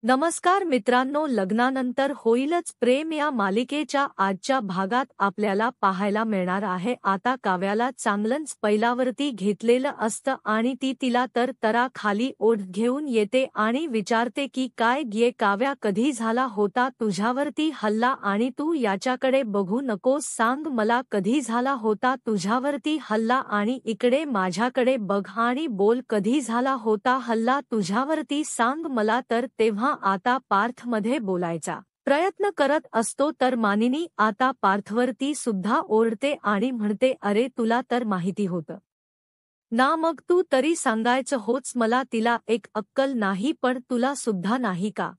नमस्कार मित्रांनो, लग्नानंतर होईलच प्रेम या मालिकेच्या आजच्या भागात आपल्याला पाहायला मिळणार आहे. आता काव्याला चांगलंच पैलावरती घेतलेलं असतं आणि ती तिला तर खाली ओढ घेऊन येते आणि विचारते की काय गे काव्या, कधी झाला होता तुझ्यावरती हल्ला आणि तू याच्याकडे बघू नकोस, सांग मला कधी झाला होता तुझ्यावरती हल्ला आणि इकडे माझ्याकडे बघ आणि बोल, कधी झाला होता हल्ला तुझ्यावरती, सांग मला. तर तेव्हा आता पार्थ मध्ये बोलायचा प्रयत्न करत असतो तर मानिनी आता पार्थवरती सुद्धा ओरडते आणि म्हणते, अरे तुला तर माहिती होतं ना, मग तू तरी सांगायचं होच मला. तिला एक अक्कल नाही पण तुला सुद्धा नाही का?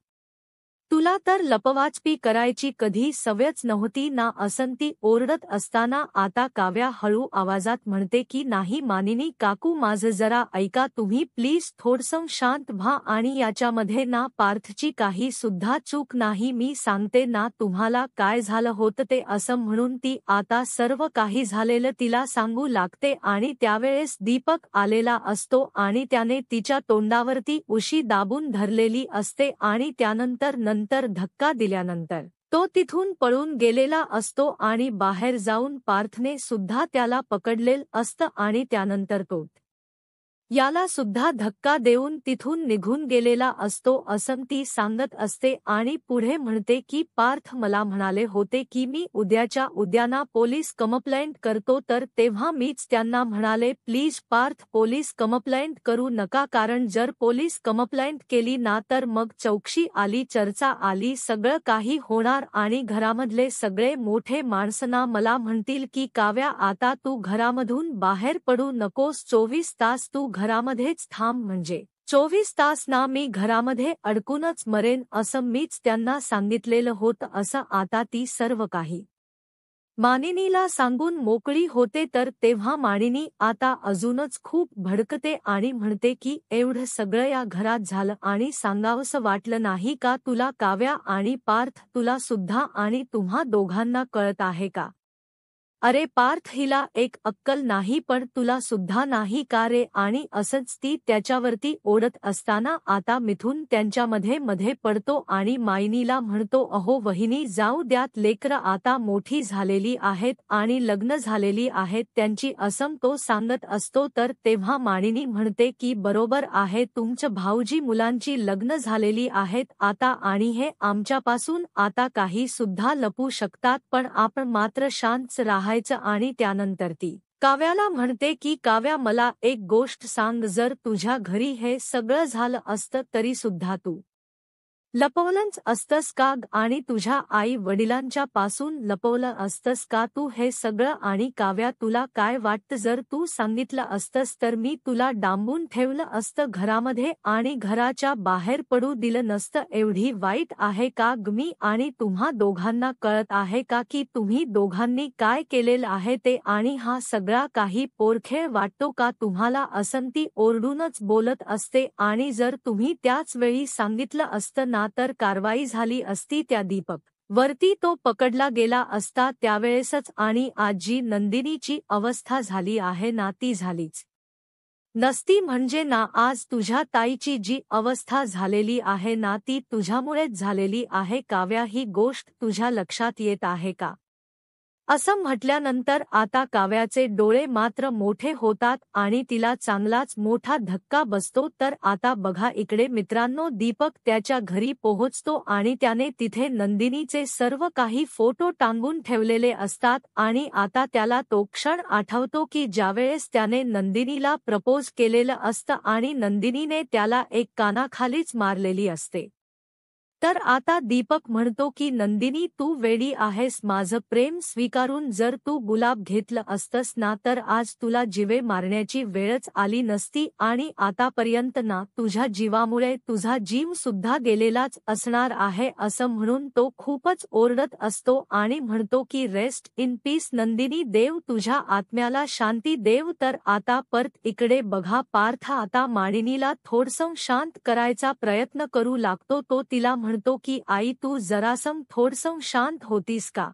तुला तर लपवाछपी करायची कधी सवयच नव्हती ना, असंती ओरडत असताना आता काव्या हळू आवाजात म्हणते की नाही मानिनी काकू, माझं जरा ऐका तुम्ही प्लीज, थोडसं शांत व्हा आणि याच्यामध्ये ना पार्थची काही सुद्धा चूक नाही, मी सांगते ना तुम्हाला काय झालं होतं ते. असं म्हणून ती आता सर्व काही झालेलं तिला सांगू लागते आणि त्यावेळेस दीपक आलेला असतो आणि त्याने तिच्या तोंडावरती उशी दाबून धरलेली असते आणि त्यानंतर धक्का दिल्यानंतर तो तिथून पळून गेलेला असतो आणि बाहेर जाऊन पार्थने सुद्धा त्याला पकडलेलं असतं आणि त्यानंतर तो याला सुद्धा धक्का देऊन तिथून निघून गेलेला असतो असं ती सांगत असते आणि पुढे म्हणते की पार्थ मला म्हणाले होते की मी उद्याच्या उद्याना पोलीस कंप्लेंट करतो, तर तेव्हा मीच त्यांना म्हणाले प्लीज पार्थ पोलीस कंप्लेंट करू नका, कारण जर पोलीस कंप्लेंट केली ना तर मग चौकशी आली, चर्चा आली, सगळं काही होणार आणि घरामधले सगळे मोठे माणसं मला म्हणतील की काव्या आता तू घरामधून बाहेर पडू नकोस, 24 तास तू घरामध्येच थांब, म्हणजे 24 तास ना मी घरामध्ये अडकूनच मरेन असं मीच त्यांना सांगितलेलं होतं. असं आता ती सर्व काही मानिनीला सांगून मोकळी होते तर तेव्हा मानिनी आता अजूनच खूप भडकते आणि म्हणते की एवढं सगळं या घरात झालं आणि सांगावंसं वाटलं नाही का तुला काव्या आणि पार्थ, तुला सुद्धा आणि तुम्हा दोघांना कळत आहे का? अरे पार्थ, हिला एक अक्कल नाही पण तुला सुद्धा नाही का रे? आणि असंच ती त्याच्यावरती ओढत असताना आता मिथून त्यांच्यामध्ये मध्ये पडतो आणि मायनीला म्हणतो, अहो वहिनी जाऊ द्यात, लेकरं आता मोठी झालेली आहेत आणि लग्न झालेली आहेत त्यांची, असं तो सांगत असतो. तर तेव्हा मानिनी म्हणते की बरोबर आहे तुमचं भाऊजी, मुलांची लग्न झालेली आहेत आता आणि हे आमच्यापासून आता काही सुद्धा लपू शकतात, पण आपण मात्र शांत राहायचं. आणि त्यानंतर ती काव्याला म्हणते की काव्या मला एक गोष्ट सांग, जर तुझ्या घरी हे सगळं झालं असतं तरी सुद्धा तू लपवलंच असतंस का आणि तुझ्या आई वडिलांच्या पासून लपवलं असतंस का तू हे सगळं? आणि काव्या तुला काय वाटतं, जर तू सांगितलं असतंस तर मी तुला डांबून ठेवलं असतं घरामध्ये आणि घराच्या बाहेर पडू दिलं नसतं, एवढी वाईट आहे का मी? आणि तुम्हा दोघांना कळत आहे का की तुम्ही दोघांनी काय केलेलं आहे ते? आणि हा सगळा काही पोरखेळ वाटतो का तुम्हाला? असं ती ओरडूनच बोलत असते आणि जर तुम्ही त्याच वेळी सांगितलं असतं ना तर कारवाई झाली असती, त्या दीपक वरती तो पकडला गेला असता त्यावेळेसच. आणि आजी नंदिनीची अवस्था झाली आहे ना ती झालीच नसती, म्हणजे ना आज तुझ्या ताईची जी अवस्था झालेली आहे ना ती तुझ्यामुळेच झालेली आहे. काव्या, ही गोष्ट तुझ्या लक्षात येत आहे का? असं म्हटल्यानंतर आता काव्याचे डोळे मात्र मोठे होतात आणि तिला चांगलाच मोठा धक्का बसतो. तर आता बघा इकडे मित्रांनो, दीपक त्याच्या घरी पोहोचतो आणि त्याने तिथे नंदिनीचे सर्व काही फोटो टांगून ठेवलेले असतात आणि आता त्याला तो क्षण आठवतो की ज्यावेळेस त्याने नंदिनीला प्रपोज केलेलं असतं आणि नंदिनीने त्याला एक कानाखालीच मारलेली असते. तर आता दीपक म्हणतो की नंदिनी, तू वेडी आहेस, माझं प्रेम स्वीकारून जर तू गुलाब घेतलं असतंस ना तर आज तुला जीवे मारण्याची वेळच आली नसती आणि आतापर्यंत ना तुझ्या जीवामुळे तुझा जीव सुद्धा गेलेलाच असणार आहे. असं म्हणून तो खूपच ओरडत असतो आणि म्हणतो की रेस्ट इन पीस नंदिनी, देव तुझ्या आत्म्याला शांती देव. तर आता परत इकडे बघा, पार्थ आता मानिनीला थोडसं शांत करायचा प्रयत्न करू लागतो. तो तिला म्हणतो की आई, तू जरासं थोडसं शांत होतीस का?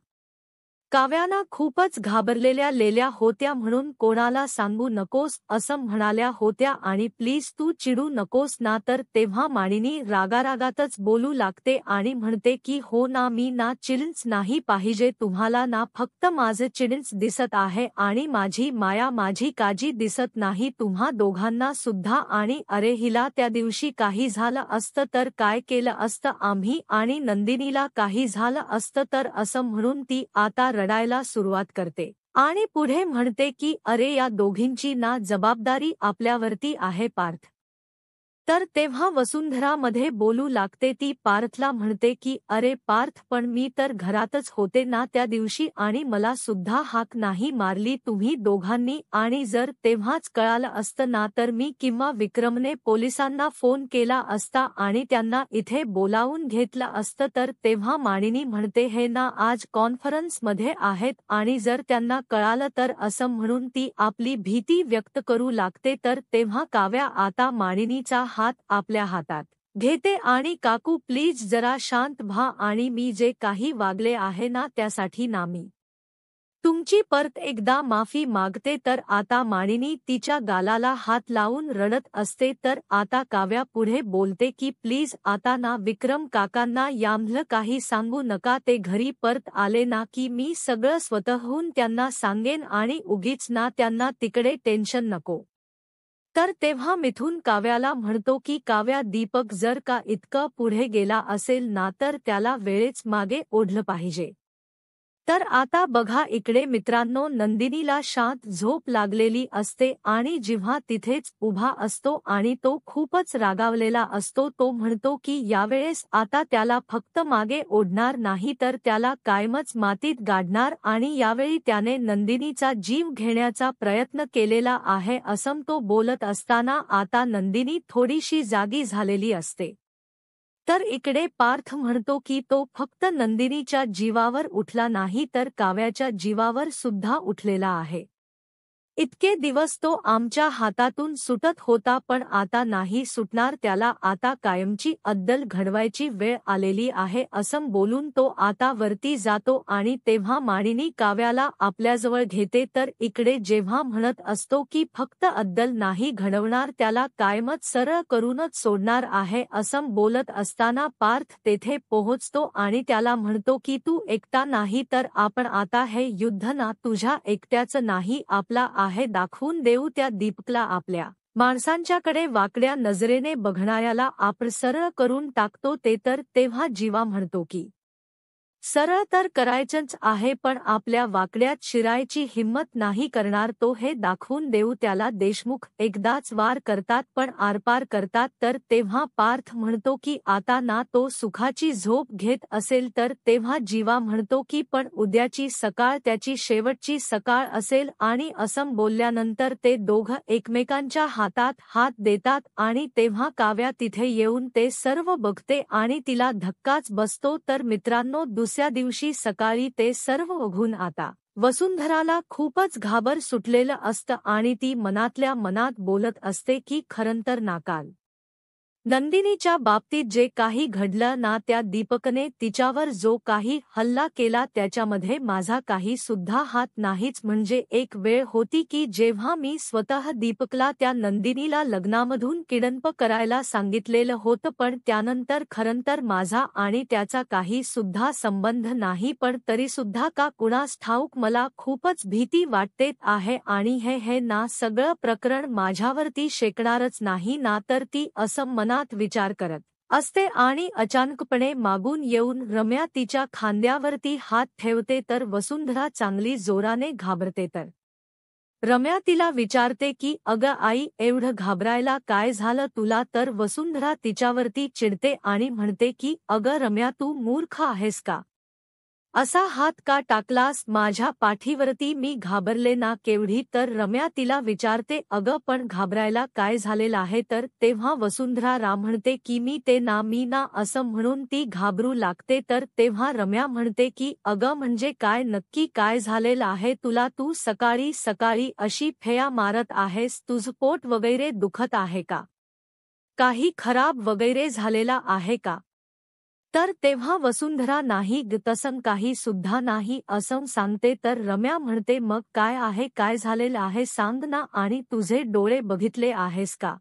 काव्याना खूपच घाबरलेल्या लेल्या होत्या म्हणून कोणाला सांगू नकोस असं म्हणाल्या होत्या आणि प्लीज तू चिडू नकोस ना तर तेव्हा मानिनी रागारागातच बोलू लागते आणि म्हणते की हो ना मी ना चिडच नाही पाहिजे तुम्हाला ना फक्त माझं चिडच दिसत आहे आणि माझी माया माझी काळजी दिसत नाही तुम्हा दोघांना सुद्धा आणि अरे हिला त्या दिवशी काही झालं असतं तर काय केलं असतं आम्ही आणि नंदिनीला काही झालं असतं तर असं म्हणून ती आता रडायला सुरुवात करते आणि पुढे म्हणते की अरे या दोघींची ना जबाबदारी आपल्यावरती आहे पार्थ. तर तेव्हा वसुंधरा मध्ये बोलू लागते ती पार्थला म्हणते की अरे पार्थ पण मी तर घरातच होते ना त्या दिवशी आणि मला सुद्धा हाक नाही मारली तुम्ही दोघांनी आणि जर तेव्हाच कळालं असतं ना तर मी किंवा विक्रमने पोलिसांना फोन केला असता आणि त्यांना इथे बोलावून घेतलं असतं तर तेव्हा मानिनी म्हणते हे ना आज कॉन्फरन्स मध्ये आहेत आणि जर त्यांना कळालं तर असं म्हणून ती आपली भीती व्यक्त करू लागते तर तेव्हा काव्या आता मानिनीचा हात आपल्या हातात घेते आणि काकू प्लीज जरा शांत व्हा आणि मी जे काही वागले आहे ना त्यासाठी ना मी तुमची परत एकदा माफी मागते तर आता मानिनी तिच्या गालाला हात लावून रडत असते तर आता काव्या पुढे बोलते की प्लीज आता ना विक्रम काकांना यामधलं काही सांगू नका ते घरी परत आले ना की मी सगळं स्वतःहून त्यांना सांगेन आणि उगीच ना त्यांना तिकडे टेन्शन नको. तर तेव्हा मिथून काव्याला म्हणतो की काव्या दीपक जर का इतकं पुढे गेला असेल ना तर त्याला वेळेच मागे ओढलं पाहिजे. तर आता बघा इकडे मित्रांनो नंदिनीला शांत झोप लागलेली असते आणि जेव्हा तिथेच उभा असतो आणि तो खूपच रागावलेला असतो तो म्हणतो की यावेळेस आता त्याला फक्त मागे ओढणार नाही तर त्याला कायमच मातीत गाडणार आणि यावेळी त्याने नंदिनीचा जीव घेण्याचा प्रयत्न केलेला आहे असं तो बोलत असताना आता नंदिनी थोडीशी जागी झालेली असते. तर इकडे पार्थ म्हणतो की तो फक्त नंदिनीच्या जीवावर उठला नाही तर काव्याच्या जीवावर सुद्धा उठलेला आहे. इतके दिवस तो आमच्या हातातून सुटत होता पण आता नाही सुटणार त्याला आता कायमची अद्दल घडवायची वेळ आलेली आहे असं बोलून तो आता वरती जातो आणि तेव्हा मानिनी काव्याला आपल्याजवळ घेते तर इकडे जेव्हा म्हणत असतो की फक्त अद्दल नाही घडवणार त्याला कायमच सरळ करूनच सोडणार आहे असं बोलत असताना पार्थ तेथे पोहोचतो आणि त्याला म्हणतो की तू एकटा नाही तर आपण आता हे युद्ध ना तुझ्या एकट्याचं नाही आपला आहे दाखवून देऊ त्या दीपकला आपल्या माणसांच्याकडे वाकड्या नजरेने बघणाऱ्याला आपण सरळ करून टाकतो ते तर तेव्हा जीवा म्हणतो की सरळ तर करायचंच आहे पण आपल्या वाकड्यात शिरायची हिम्मत नाही करणार तो हे दाखवून देऊ त्याला देशमुख एकदाच वार करतात पण आरपार करतात तर तेव्हा पार्थ म्हणतो की आता ना तो सुखाची झोप घेत असेल तर तेव्हा जीवा म्हणतो की पण उद्याची सकाळ त्याची शेवटची सकाळ असेल आणि असं बोलल्यानंतर ते दोघं एकमेकांच्या हातात हात देतात आणि तेव्हा काव्या तिथे येऊन ते सर्व बघते आणि तिला धक्काच बसतो तर मित्रांनो दुसऱ्या दिवशी सकाळी ते सर्व बघून आता वसुंधराला खूपच घाबर सुटलेलं असतं आणि ती मनातल्या मनात बोलत असते की खरंतर नाकाल नंदिनीच्या बाबतीत जे काही घडलं ना त्या दीपकने तिच्यावर जो काही हल्ला केला त्याच्यामध्ये माझा काही सुद्धा हात नाहीच म्हणजे एक वेळ होती की जेव्हा मी स्वतः दीपकला त्या नंदिनीला लग्नामधून किडनप करायला सांगितलेलं होतं पण त्यानंतर खरंतर माझा आणि त्याचा काही सुद्धा संबंध नाही पण तरीसुद्धा का कुणास ठाऊक मला खूपच भीती वाटते आहे आणि हे ना सगळं प्रकरण माझ्यावरती शेकणारच नाही ना तर ती असं मनात विचार करत असते आणि अचानकपणे मागून येऊन रम्या तिच्या खांद्यावरती हात ठेवते तर वसुंधरा चांगली जोराने घाबरते तर रम्या तिला विचारते की अगं आई एवढं घाबरायला काय झालं तुला तर वसुंधरा तिच्यावरती चिडते आणि म्हणते की अगं रम्या तू मूर्ख आहेस का असा हात का टाकलास माझ्या पाठीवरती मी घाबरले ना केवढी तर रम्या तिला विचारते अगं पण घाबरायला काय झालेलं आहे तर तेव्हा वसुंधरा रा म्हणते की मी ना असं म्हणून ती घाबरू लागते तर तेव्हा रम्या म्हणते की अगं म्हणजे काय नक्की काय झालेलं आहे तुला तू सकाळी सकाळी अशी फेया मारत आहेस तुझं पोट वगैरे दुखत आहे का काही खराब वगैरे झालेला आहे का तर तेव्हा वसुंधरा नाही ग, तसं काही सुद्धा नाही असं सांगते. तर रम्या म्हणते, मग काय आहे, काय झालेलं आहे सांग ना, आणि तुझे डोळे बघितले आहेस का?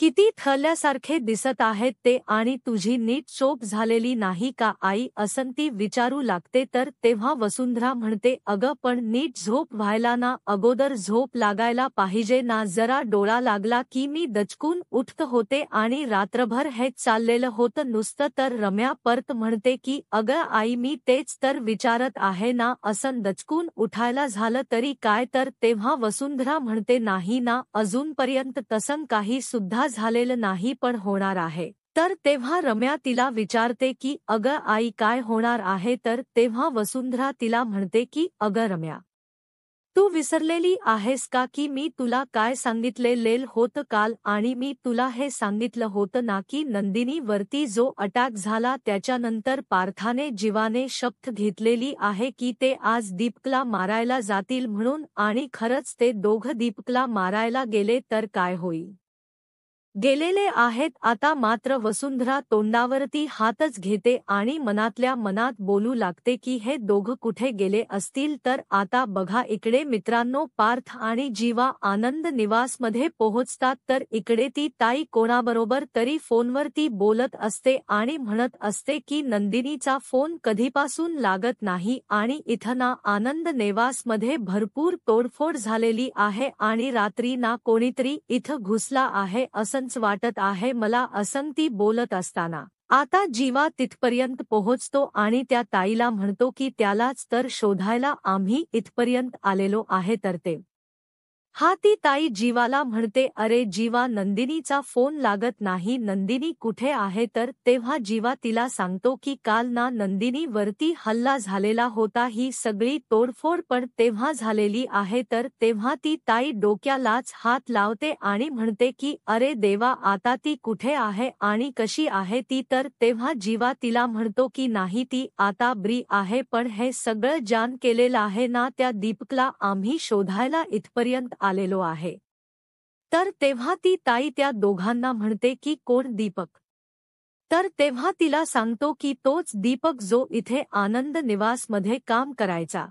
किती थरल्यासारखे दिसत आहेत ते, आणि तुझी नीट झोप झालेली नाही का आई, असं ती विचारू लागते. तर तेव्हा वसुंधरा म्हणते, अगं पण नीट झोप व्हायला ना अगोदर झोप लागायला पाहिजे ना, जरा डोळा लागला की मी दचकून उठत होते आणि रात्रभर हेच चाललेलं होतं नुसतं. तर रम्या परत म्हणते की अगं आई, मी तेच तर विचारत आहे ना, असं दचकून उठायला झालं तरी काय? तर तेव्हा वसुंधरा म्हणते, नाही ना, अजूनपर्यंत तसं काही सुद्धा झालेलं नाही, पण होणार आहे. तर तेव्हा रम्या तिला विचारते की अगं आई, काय होणार आहे? तर तेव्हा वसुंधरा तिला म्हणते की अगं रम्या, तू विसरलेली आहेस का की मी तुला काय सांगितलेलं होतं काल, आणि मी तुला हे सांगितलं होतं ना की नंदिनी वरती जो अटॅक झाला त्याच्यानंतर पार्थाने जीवाने शपथ घेतलेली आहे की ते आज दीपकला मारायला जातील म्हणून, आणि खरंच ते दोघं दीपकला मारायला गेले तर काय होईल? गेलेले आहेत. आता मात्र वसुंधरा तोंडावरती हातच घेते आणि मनातल्या मनात बोलू लागते की हे दोघं कुठे गेले असतील. तर आता बघा इकडे मित्रांनो, पार्थ आणि जीवा आनंद निवासमध्ये पोहोचतात. तर इकडे ती ताई कोणाबरोबर तरी फोनवरती बोलत असते आणि म्हणत असते की नंदिनीचा फोन कधीपासून लागत नाही, आणि इथं ना आनंद निवासमध्ये भरपूर तोडफोड झालेली आहे, आणि रात्री ना कोणीतरी इथं घुसला आहे असंच वाटत आहे मला, असं ती बोलत असताना आता जीवा तिथपर्यंत पोहोचतो आणि त्या ताईला म्हणतो की त्यालाच तर शोधायला आम्ही इथपर्यंत आलेलो आहे. तर ते हा ती ताई जीवाला म्हणते, अरे जीवा, नंदिनीचा फोन लागत नाही, नंदिनी कुठे आहे? तर तेव्हा जीवा तिला सांगतो की काल ना नंदिनी वरती हल्ला झालेला होता, ही सगळी तोडफोड पण तेव्हा झालेली आहे. तर तेव्हा ती ताई डोक्यालाच हात लावते आणि म्हणते की अरे देवा, आता ती कुठे आहे आणि कशी आहे ती? तर तेव्हा जीवा तिला म्हणतो की नाही, ती आता बरी आहे, पण हे सगळं जान केलेलं आहे ना त्या दीपकला आम्ही शोधायला इथपर्यंत आलेलो आहे. तर तेव्हा ती ताई त्या दोघांना म्हणते की कोण दीपक? तर तेव्हा तिला सांगतो की तोच दीपक जो इथे आनंद निवासमध्ये काम करायचा.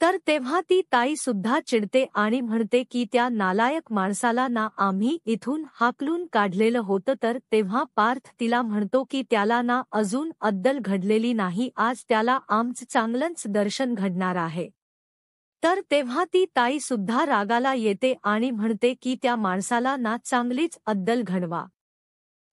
तर तेव्हा ती ताई सुद्धा चिडते आणि म्हणते की त्या नालायक माणसाला ना आम्ही इथून हाकलून काढलेलं होतं. तर तेव्हा पार्थ तिला म्हणतो की त्याला ना अजून अद्दल घडलेली नाही, आज त्याला आमचं चांगलंच दर्शन घडणार आहे. तर तेव्हा ती ताई सुद्धा रागाला येते आणि म्हणते की त्या माणसाला ना चांगलीच अद्दल घडवा.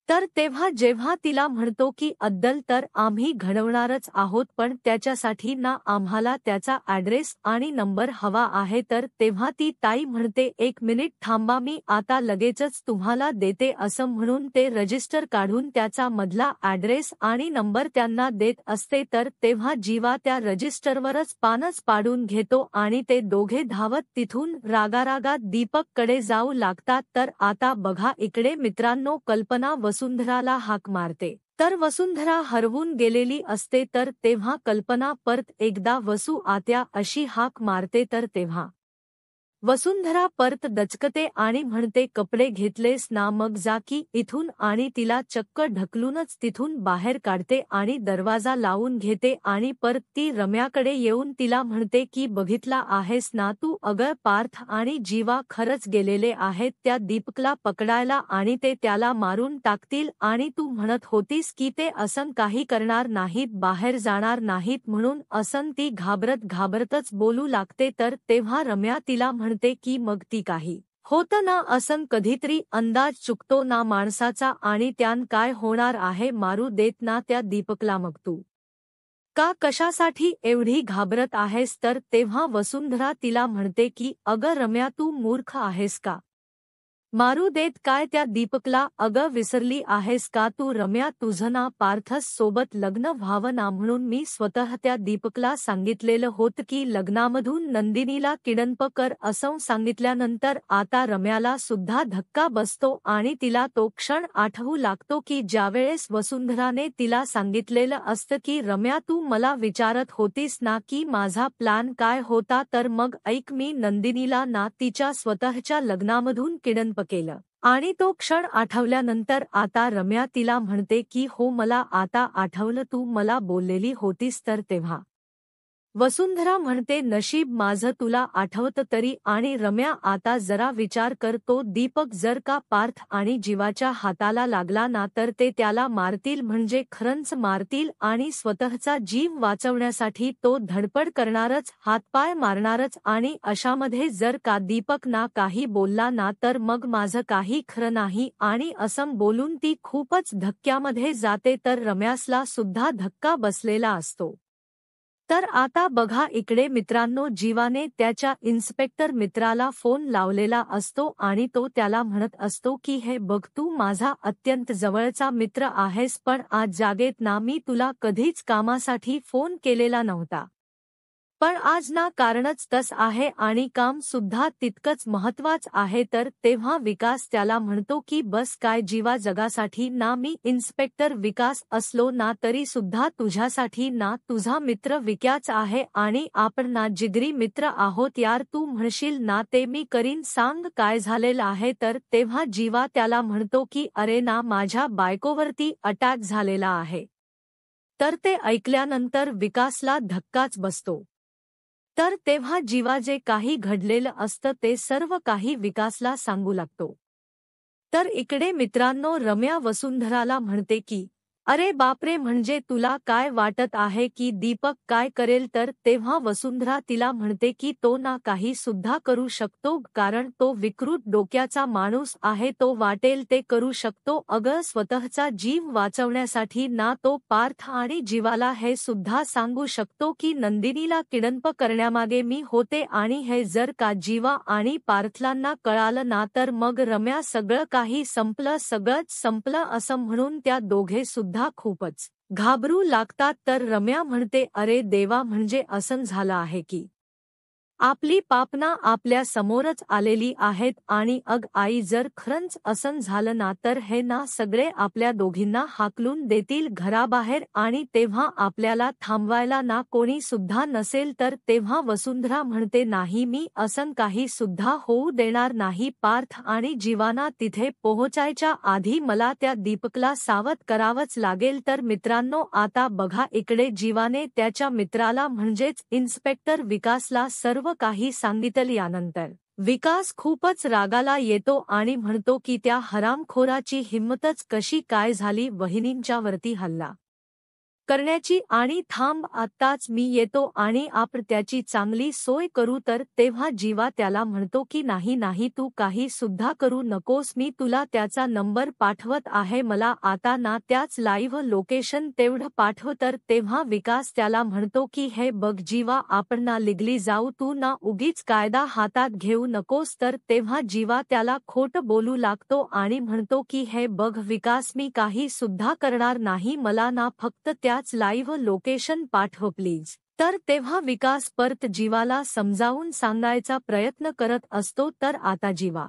तर तेव्हा जेव्हा तिला म्हणतो की अद्दल तर आम्ही घडवणारच आहोत, पण त्याच्यासाठी ना आम्हाला त्याचा ॲड्रेस आणि नंबर हवा आहे. तर तेव्हा ती ताई म्हणते, एक मिनिट थांबा, मी आता लगेचच तुम्हाला देते, असं म्हणून ते रजिस्टर काढून त्याचा मधला ॲड्रेस आणि नंबर त्यांना देत असते. तर तेव्हा जीवा त्या रजिस्टरवरच पानच पाडून घेतो आणि ते दोघे धावत तिथून रागारागात दीपककडे जाऊ लागतात. तर आता बघा इकडे मित्रांनो, कल्पना वसुंधराला हाक मारते. तर वसुंधरा हरवून गेलेली असते. तर तेव्हा कल्पना परत एकदा वसू आत्या अशी हाक मारते. तर तेव्हा वसुंधरा परत दचकते आणि म्हणते, कपडे घेतलेस ना, मग जा की इथून, आणि तिला चक्क ढकलूनच तिथून बाहेर काढते आणि दरवाजा लावून घेते. आणि परत ती रम्याकडे येऊन तिला म्हणते की बघितला आहेस ना तू, अगं पार्थ आणि जीवा खरंच गेलेले आहेत त्या दीपकला पकडायला आणि ते त्याला मारून टाकतील, आणि तू म्हणत होतीस की ते असं काही करणार नाहीत, बाहेर जाणार नाहीत म्हणून, असं ती घाबरत घाबरतच बोलू लागते. तर तेव्हा रम्या तिला म्हणते की मग ती काही होतं ना असं कधीतरी अंदाज चुकतो ना माणसाचा, आणि त्यान काय होणार आहे, मारू देत ना त्या दीपकला, मग तू का कशासाठी एवढी घाबरत आहेस? तर तेव्हा वसुंधरा तिला म्हणते की अगं रम्या, तू मूर्ख आहेस का? मारू देत काय त्या दीपकला? अगं विसरली आहेस का तू रम्या, तुझं ना पार्थस सोबत लग्न व्हावं ना, म्हणून मी स्वतः त्या दीपकला सांगितलेलं होतं की लग्नामधून नंदिनीला किडनप कर, असं सांगितल्यानंतर आता रम्याला सुद्धा धक्का बसतो आणि तिला तो क्षण आठवू लागतो की ज्यावेळेस वसुंधराने तिला सांगितलेलं असतं की रम्या, तू मला विचारत होतीस ना की माझा प्लॅन काय होता, तर मग ऐक, मी नंदिनीला ना तिच्या स्वतःच्या लग्नामधून किडनप केलं, आणि तो क्षण आठवल्यानंतर आता रम्या तिला म्हणते की हो मला आता आठवलं तू मला बोललेली होतीस तर तेव्हा. वसुंधरा म्हणते नशीब माझं तुला आठवतं तरी आणि रम्या आता जरा विचार कर तो दीपक जर का पार्थ आणि जीवाच्या हाताला लागला ना तर ते त्याला मारतील म्हणजे खरंच मारतील आणि स्वतःचा जीव वाचवण्यासाठी तो धडपड करणारच हातपाय मारणारच आणि अशामध्ये जर का दीपक ना काही बोलला ना तर मग माझं काही खरं नाही आणि असं बोलून ती खूपच धक्क्यामध्ये जाते तर रम्यासला सुद्धा धक्का बसलेला असतो. तर आता बघा इकडे मित्रांनो जीवाने त्याच्या इन्स्पेक्टर मित्राला फोन लावलेला असतो आणि तो त्याला म्हणत असतो की हे बघ तू माझा अत्यंत जवळचा मित्र आहेस पण आज जागेत ना मी तुला कधीच कामासाठी फोन केलेला नव्हता. पण आज ना कारणच तस आहे आणि काम सुद्धा तितकंच महत्वाचं आहे तर तेव्हा विकास त्याला म्हणतो की बस काय जीवा जगासाठी ना मी इन्स्पेक्टर विकास असलो ना तरी सुद्धा तुझ्यासाठी ना तुझा मित्र विक्याच आहे आणि आपण ना जिगरी मित्र आहोत यार तू म्हणशील ना ते मी करीन सांग काय झालेलं आहे तर तेव्हा जीवा त्याला म्हणतो की अरे ना माझ्या बायकोवरती अटॅक झालेला आहे. तर ते ऐकल्यानंतर विकासला धक्काच बसतो. तर तेव्हा जीवा जे काही घडलेलं असतं ते सर्व काही विकासला सांगू लागतो. तर इकडे मित्रांनो रम्या वसुंधराला म्हणते की अरे बापरे म्हणजे तुला काय वाटत आहे की दीपक काय करेल तर तेव्हा वसुंधरा तिला म्हणते की तो ना काही सुद्धा करू शकतो कारण तो विकृत डोक्याचा माणूस आहे तो वाटेल ते करू शकतो अगं स्वतःचा जीव वाचवण्यासाठी ना तो पार्थ आणि जीवाला हे सुद्धा सांगू शकतो की नंदिनीला किडनप करण्यामागे मी होते आणि हे जर का जीवा आणि पार्थलांना कळालं ना तर मग रम्या सगळं काही संपलं सगळंच संपलं असं म्हणून त्या दोघे सुद्धा खूपच घाबरू लागतात तर रम्या म्हणते अरे देवा म्हणजे असं झालं आहे की आपली पापना आपल्या समोरच आलेली आहेत आणि अग आई जर खरंच असं झालं ना तर हे ना सगळे आपल्या दोघींना हाकलून देतील घराबाहेर आणि तेव्हा आपल्याला थांबवायला ना कोणी सुद्धा नसेल तर तेव्हा वसुंधरा म्हणते नाही मी असं काही सुद्धा होऊ देणार नाही पार्थ आणि जीवाना तिथे पोहोचायच्या आधी मला त्या दीपकला सावध करावंच लागेल तर मित्रांनो आता बघा इकडे जीवाने त्याच्या मित्राला म्हणजेच इन्स्पेक्टर विकासला सर्व काही सांगितलं यानंतर विकास खूपच रागाला येतो आणि म्हणतो की त्या हरामखोराची हिम्मतच कशी काय झाली वहिनींच्यावरती हल्ला करण्याची आणि थांब आत्ताच मी येतो आणि आपण त्याची चांगली सोय करू तर तेव्हा जीवा त्याला म्हणतो की नाही नाही तू काही सुद्धा करू नकोस मी तुला त्याचा नंबर पाठवत आहे मला आता ना त्याच लाईव्ह लोकेशन तेवढं पाठव तर तेव्हा विकास त्याला म्हणतो की हे बघ जीवा आपण ना लिगली जाऊ तू ना उगीच कायदा हातात घेऊ नकोस तर तेव्हा जीवा त्याला खोटं बोलू लागतो आणि म्हणतो की हे बघ विकास मी काही सुद्धा करणार नाही मला ना फक्त त्याच लाईव्ह लोकेशन पाठव प्लीज तर तेव्हा विकास परत जीवाला समजावून सांगायचा प्रयत्न करत असतो तर आता जीवा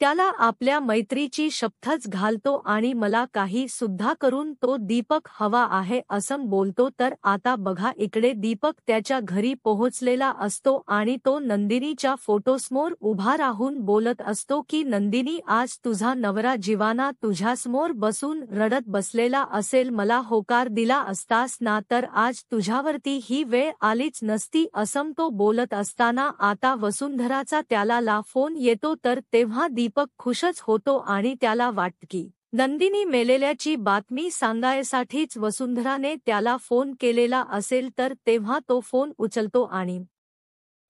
त्याला आपल्या मैत्रीची शपथच घालतो आणि मला काही सुद्धा करून तो दीपक हवा आहे असं बोलतो तर आता बघा इकडे दीपक त्याच्या घरी पोहोचलेला असतो आणि तो नंदिनीच्या फोटोसमोर उभा राहून बोलत असतो की नंदिनी आज तुझा नवरा जीवाना तुझ्यासमोर बसून रडत बसलेला असेल मला होकार दिला असतास ना तर आज तुझ्यावरती ही वेळ आलीच नसती असं तो बोलत असताना आता वसुंधराचा त्याला फोन येतो तर तेव्हा दीपक खुशच होतो आणि त्याला वाटतं की नंदिनी मेलेल्याची बातमी सांगायसाठीच वसुंधराने त्याला फोन केलेला असेल तर तेव्हा तो फोन उचलतो आणि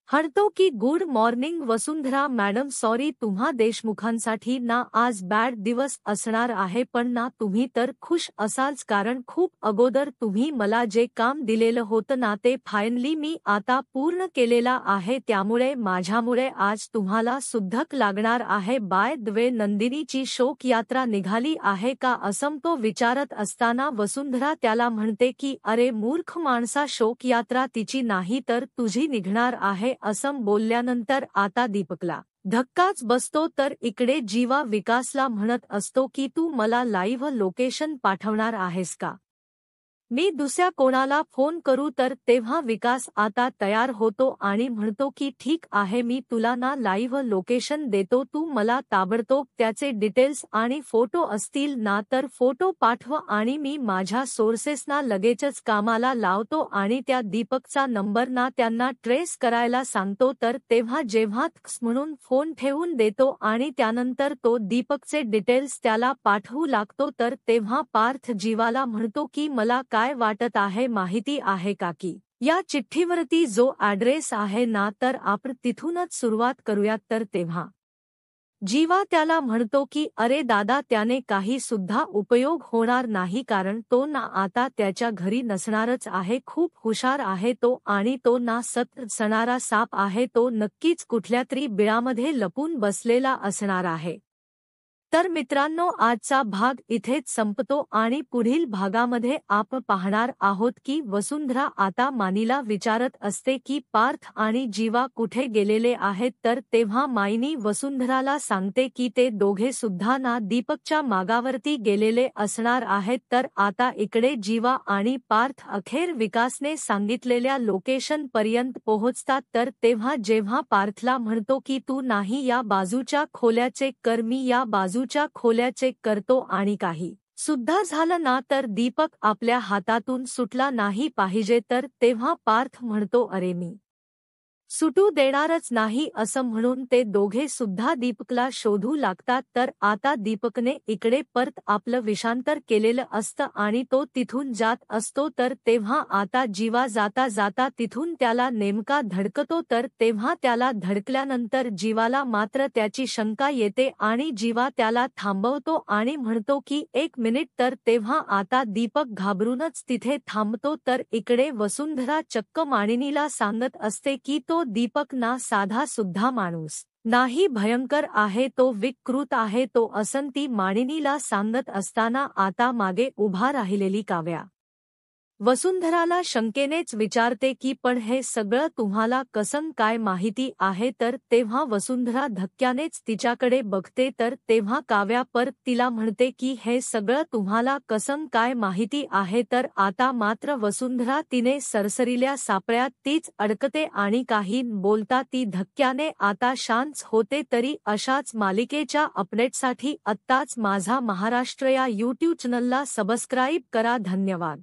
हरतो की गुड मॉर्निंग वसुंधरा मॅडम सॉरी तुम्हा देशमुखांसाठी ना आज बॅड दिवस असणार आहे पण ना तुम्ही तर खुश असालच कारण खूप अगोदर तुम्ही मला जे काम दिलेलं होतं ना ते फायनली मी आता पूर्ण केलेला आहे त्यामुळे माझ्यामुळे आज तुम्हाला सुद्धक लागणार आहे बाय द वे नंदिनीची शोक यात्रा निघाली आहे का असं तो विचारत असताना वसुंधरा त्याला म्हणते की अरे मूर्ख माणसा शोक यात्रा तिची नाही तर तुझी निघणार आहे असं बोलल्यानंतर आता दीपकला धक्काच बसतो तर इकडे जीवा विकासला म्हणत असतो की तू मला लाईव्ह लोकेशन पाठवणार आहेस का मी दुसऱ्या कोणाला फोन करू तर तेव्हा विकास आता तयार होतो आणि म्हणतो की ठीक आहे, मी तुला ना लाईव्ह लोकेशन देतो, तू मला ताबडतोब त्याचे डिटेल्स आणि फोटो असतील ना तर फोटो पाठव आणि मी माझ्या सोर्सेसना लगेचच कामाला लावतो आणि त्या दीपकचा नंबर ना त्यांना ट्रेस करायला सांगतो. तर तेव्हा जेव्हा म्हणून फोन ठेवून देतो आणि त्यानंतर तो दीपकचे डिटेल्स त्याला पाठवू लागतो तर तेव्हा पार्थ जीवाला म्हणतो की मला काय वाटत आहे माहिती आहे का की या चिठ्ठीवरती जो ॲड्रेस आहे ना तर आपण तिथूनच सुरुवात करूयात. तर तेव्हा जीवा त्याला म्हणतो की अरे दादा, त्याने काही सुद्धा उपयोग होणार नाही, कारण तो ना आता त्याच्या घरी नसणारच आहे. खूप हुशार आहे तो आणि तो ना सणारा साप आहे, तो नक्कीच कुठल्यातरी बिळामध्ये लपून बसलेला असणार आहे. तर मित्रांनो, आजचा भाग इथेच संपतो आणि पुढील भागामध्ये आपण पाहणार आहोत की वसुंधरा आता मानीला विचारत असते की पार्थ आणि जीवा कुठे गेलेले आहेत. तर तेव्हा माईनी वसुंधराला सांगते की ते दोघे सुद्धा ना दीपकच्या मागावरती गेलेले असणार आहेत. तर आता इकडे जीवा आणि पार्थ अखेर विकासने सांगितलेल्या लोकेशन पर्यंत पोहोचतात. तर तेव्हा जेव्हा पार्थला म्हणतो की तू नाही या बाजूच्या खोल्या चेक कर, मी या बाजूच्या खोल्या चेक करतो आणि काही सुद्धा झालं ना तर दीपक आपल्या हातातून सुटला नाही पाहिजे. तर तेव्हा पार्थ म्हणतो अरे मी सुटू देणारच नाही असं म्हणून ते दोघे सुद्धा दीपकला शोधू लागतात. तर आता दीपकने इकडे परत आपलं विषांतर केलेलं असतं आणि तो तिथून जात असतो. तर तेव्हा आता जीवा जाता जाता तिथून त्याला नेमका धडकतो. तर तेव्हा त्याला धडकल्यानंतर जीवाला मात्र त्याची शंका येते आणि जीवा त्याला थांबवतो आणि म्हणतो की 1 मिनिट. तर तेव्हा आता दीपक घाबरूनच तिथे थांबतो. तर इकडे वसुंधरा चक्क मानिनीला सांगत असते की तो दीपक ना साधा सुद्धा माणूस नाही, भयंकर आहे तो, विकृत आहे तो, असं ती मानिनीला सांगत असताना आता मागे उभा राहिलेली काव्या वसुंधराला शंकेनेच विचारते की पण हे सगळं तुम्हाला कसं काय माहिती आहे. तर तेव्हा वसुंधरा धक्क्यानेच तिच्याकडे बघते. तर तेव्हा काव्या परत तिला म्हणते की हे सगळं तुम्हाला कसं काय माहिती आहे. तर आता मात्र वसुंधरा तिने सरसरील्या सापळ्यात तीच अडकते आणि काही बोलता ती धक्क्याने आता शांत होते. तरी अशाच मालिकेच्या अपडेटसाठी आत्ताच माझा महाराष्ट्र या यूट्यूब चॅनलला सबस्क्राईब करा. धन्यवाद.